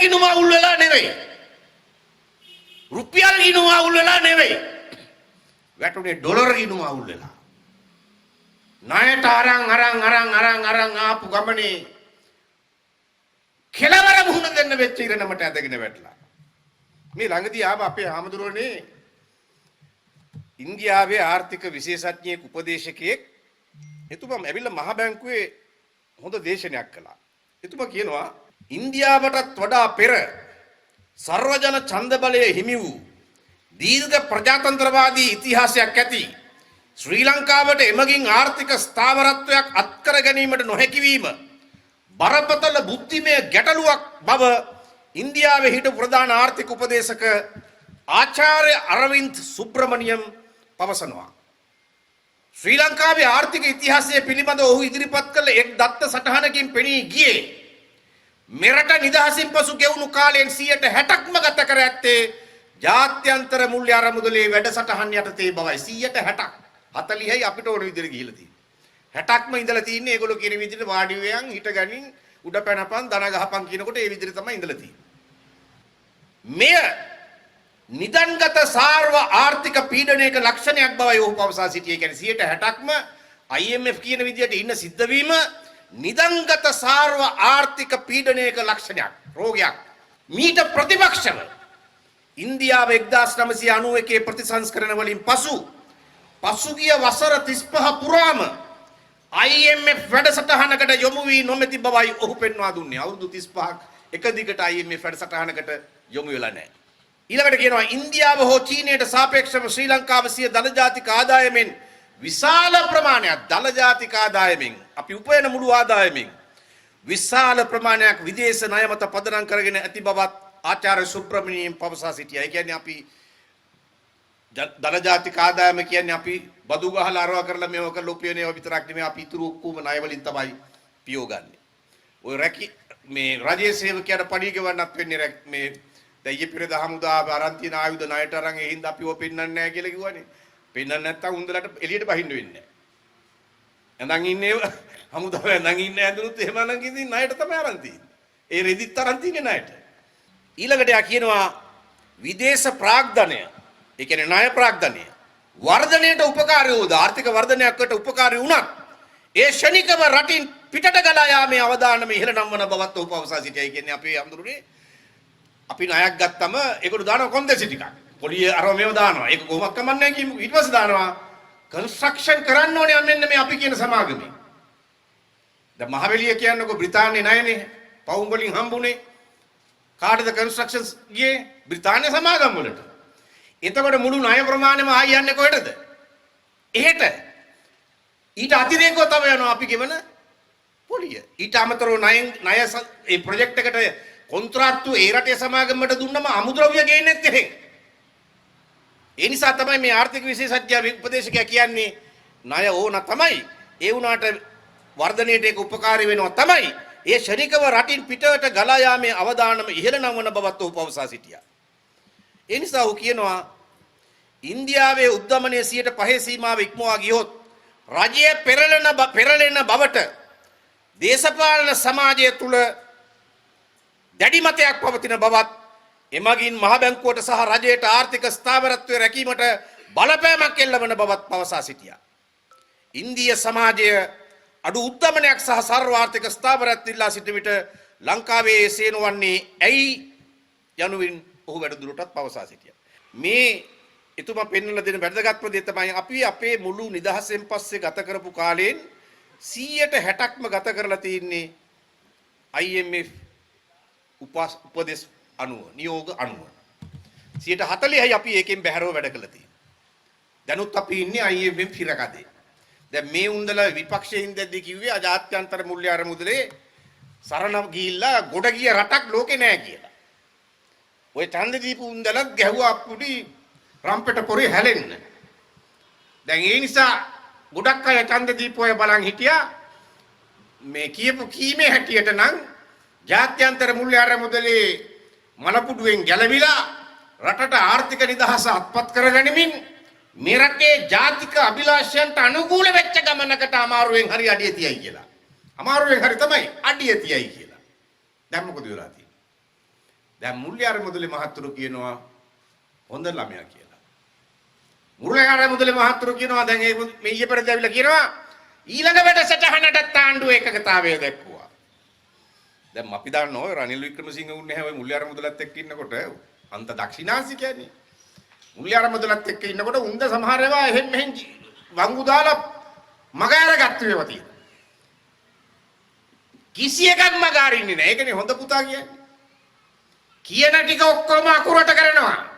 ගිණුම අවුල් වෙලා නෙවෙයි. රුපියල් ගිණුම අවුල් වෙලා නෙවෙයි. වැටුනේ ඩොලර් ගිණුම අවුල් වෙලා. ණයට අරන් ආපු ගමනේ කෙලවර මුහුණ දෙන්න වෙච්ච ඉරණමට ඇදගෙන වැටලා. මේ ළඟදී ආව අපේ ආමඳුරනේ ඉන්දියාවේ ආර්ථික විශේෂඥයෙක් උපදේශකයෙක් එතුමා ඇවිල්ලා මහ බැංකුවේ හොඳ දේශනයක් කළා. එතුමා කියනවා ඉන්දියාවටත් වඩා පෙර සර්වජන ඡන්ද බලය හිමි වූ දීර්ඝ ප්‍රජාතන්ත්‍රවාදී ඉතිහාසයක් ඇති ශ්‍රී ලංකාවට එමගින් ආර්ථික ස්ථාවරත්වයක් අත්කර ගැනීමට නොහැකි වීම බරපතල බුද්ධිමය ගැටලුවක් බව ඉන්දියාවේ හිටපු ප්‍රධාන ආර්ථික උපදේශක ආචාර්ය අරවින්ද් සුබ්‍රමණියම් පවසනවා. ශ්‍රී ලංකාවේ ආර්ථික ඉතිහාසය පිළිබඳ ඔහු ඉදිරිපත් කළ එක් දත්ත සටහනකින් පෙනී ගියේ මෙරට නිදහසින් පසු ගෙවුණු කාලයෙන් 60%ක්ම ගත කර ඇත්තේ ජාත්‍යන්තර මුල්‍ය අරමුදලේ වැඩසටහන් යටතේ බවයි. 60%ක් 40යි අපිට ඕන විදිහට ගිහිලා තියෙන්නේ. 60ක්ම ඉඳලා තියෙන්නේ ඒගොල්ලෝ කියන විදිහට වාඩි වෙයන් හිට ගනින් උඩ පැනපන් දන ගහපන් කියනකොට ඒ විදිහට තමයි ඉඳලා තියෙන්නේ. මෙය නිදන්ගත සාර්ව ආර්ථික පීඩනයක ලක්ෂණයක් බවයි ඔහු පවසා සිටියේ. කියන්නේ 60%ක්ම IMF කියන විදිහට ඉන්න සිද්ධ වීම නිදන්ගත සාර්ව ආර්ථික පීඩනයක ලක්ෂණයක්, රෝගයක්. මීට ප්‍රතිපක්ෂව ඉන්දියාව 1991 ප්‍රතිසංස්කරණ වලින් පසුගිය වසර 35 පුරාම IMF වැඩසටහනකට යොමු වී නොමැති බවයි ඔහු පෙන්වා දුන්නේ. අවුරුදු 35ක් එක දිගට IMF වැඩසටහනකට යොමු වෙලා නැහැ. ඊළඟට කියනවා ඉන්දියාව හෝ චීනයට සාපේක්ෂව ශ්‍රී ලංකාව සිය ධන ජාතික ආදායමෙන් විශාල ප්‍රමාණයක් ධන ජාතික ආදායමෙන් අපි උපයන මුළු ආදායමෙන් විශාල ප්‍රමාණයක් විදේශ ණය මත පදනම් කරගෙන ඇති බවත් ආචාර්ය සුබ්‍රමණියම් පවසා සිටියා. ඒ කියන්නේ අපි ධන ජාතික ආදායම කියන්නේ අපි බදු ගහලා අරවා කරලා මේව කරලා උපයන ඒවා විතරක් නෙමෙයි අපි ඉතුරු ඔක්කොම ණය වලින් තමයි පියෝගන්නේ. ඔය රැකී මේ රජයේ සේවකයාට පඩි ගෙවන්නත් වෙන්නේ මේ දැන් පිර දහමුදා අරන් තියෙන ආයුධ ණයට අරන් ඒ හින්දා අපිව පෙන්නන්නේ නැහැ කියලා කිව්වනේ. පෙන්නන්නේ නැත්තම් උන්දලට එළියට බහින්න වෙන්නේ නැහැ. නැඳන් ඉන්නේ හමුදාවේ නැඳන් ඉන්නේ ඇඳුනුත් එහෙම නම් කිසිම ණයට තමයි අරන් තියෙන්නේ. ඒ රෙදිත් අරන් තියෙන්නේ ණයට. ඊළඟට යා කියනවා විදේශ ප්‍රාග්ධනය. ඒ කියන්නේ ණය ප්‍රාග්ධනය වර්ධනයට උපකාරී වූ ආර්ථික වර්ධනයකට උපකාරී වුණත් ඒ ශනිකව රටින් පිටට ගලා යාමේ අවදානම ඉහළ නම්වන බවත් ඔහු පවසා සිටියා. ඒ කියන්නේ අපේ අඳුරේ අපි ණයක් ගත්තම ඒකට දානවා කොන්දේසි ටිකක්. පොලිය අරව මේව දානවා. ඒක කොහොමද කමන්නේ කියමු. ඊට පස්සේ දානවා කන්ස්ට්‍රක්ෂන් කරන්න ඕනේ මෙන්න මේ අපි කියන සමාගමේ. දැන් මහවැලිය කියන්නකො බ්‍රිතාන්‍ය ණයනේ පවුම් වලින් හම්බුනේ. කාටද කන්ස්ට්‍රක්ෂන්ස් ගියේ? බ්‍රිතාන්‍ය සමාගම් වලට. එතකොට මුළු ණය ප්‍රමාණයම ආයි යන්නේ කොහෙටද? එහෙට. ඊට අතිරේකව තව යනවා අපි ගෙවන පොලිය. ඊට අමතරව ණය ඒ ප්‍රොජෙක්ට් එකට කොන්ත්‍රාත්තු ඒ රටේ සමාගමකට දුන්නම අමුද්‍රව්‍ය ගේන්නෙත් එහෙන්. ඒ නිසා තමයි මේ ආර්ථික විශේෂඥ උපදේශකයා කියන්නේ ණය ඕන තමයි. ඒ වුණාට වර්ධනයට ඒක උපකාරී වෙනවා තමයි. ඒ ශනිකව රටින් පිටවට ගලා යාමේ අවදානම ඉහළ නම්වන බවත් ඔහු පවසා සිටියා. ඒ නිසා ඔහු කියනවා ඉන්දියාවේ උද්දමනයේ 5% සීමාව ඉක්මවා ගියොත් රජයේ පෙරලෙන බවට දේශපාලන සමාජය තුල දැඩි මතයක් පවතින බවත් එමගින් මහ බැංකුවට සහ රජයට ආර්ථික ස්ථාවරත්වය රැකීමට බලපෑමක් එල්ලවන බවත් පවසා සිටියා. ඉන්දිය සමාජය අඩු උද්දමනයක් සහ සර්ව ආර්ථික ස්ථාවරත්වය ඉල්ලා සිටින විට ලංකාවේ එසේ නොවන්නේ ඇයි යනුවෙන් ඔහු වැඩිදුරටත් පවසා සිටියා. මේ එතුමා පෙන්වලා දෙන වැදගත්ම දේ තමයි අපි අපේ මුළු නිදහසෙන් පස්සේ ගත කරපු කාලයෙන් 60%ක්ම ගත කරලා තියෙන්නේ IMF උපදෙස් අනුව නියෝග අනුව 40%යි අපි ඒකෙන් බැහැරව වැඩ කළා තියෙන්නේ. දැනුත් අපි ඉන්නේ IMF හිරකදේ. දැන් මේ උන්දලා විපක්ෂයෙන් දැද්දි කිව්වේ අජාත්‍යන්තර මුල්‍ය අරමුදලේ සරණ ගිහිල්ලා ගොඩ ගිය රටක් ලෝකේ නැහැ කියලා. ඔය ඡන්දදීපු උන්දලත් ගැහුවා අපුඩි රම්පෙට පොරේ හැලෙන්න. දැන් ඒ නිසා ගොඩක් අය ඡන්දදීපු අය බලන් හිටියා මේ කියපු කීමේ හැටියට නම් ජාත්‍යන්තර මුල්‍ය අරමුදලේ මලපුඩුවෙන් ගැලවිලා රටට ආර්ථික නිදහස අත්පත් කරගනිමින් මේ රටේ ජාතික අභිලාෂයන්ට අනුකූල වෙච්ච ගමනකට අමාරුවෙන් හරි අඩිය තියයි කියලා. අමාරුවෙන් හරි තමයි අඩිය තියයි කියලා. දැන් මොකද වෙලා තියෙන්නේ? දැන් මුල්ලියාර මුදලි මහත්තුරු කියනවා හොඳ ළමයා කියලා. මුල්ලියාර මුදලි මහත්තුරු කියනවා දැන් මේ ඊයේ පෙරේද ඇවිල්ලා කියනවා ඊළඟ වැඩසටහනට ආණ්ඩුව එකගතාවය දැක්වුවා. දැන් අපි දන්නවා ඔය රනිල් වික්‍රමසිංහ උන්නේ නැහැ ඔය මුල්ලියාර මුදලත් එක්ක ඉන්නකොට අන්ත දක්ෂිනාංශ කියන්නේ. මුල්ලියාර මුදලත් එක්ක ඉන්නකොට උන්ද සමහර ඒවා එහෙන් මෙහෙන් වංගු දාලා මග අරගත්තු ඒවා තියෙනවා. කිසි එකක් මග අරින්නේ නැහැ. ඒකනේ හොඳ පුතා කියන්නේ. කියන ටික ඔක්කොම අකුරට කරනවා.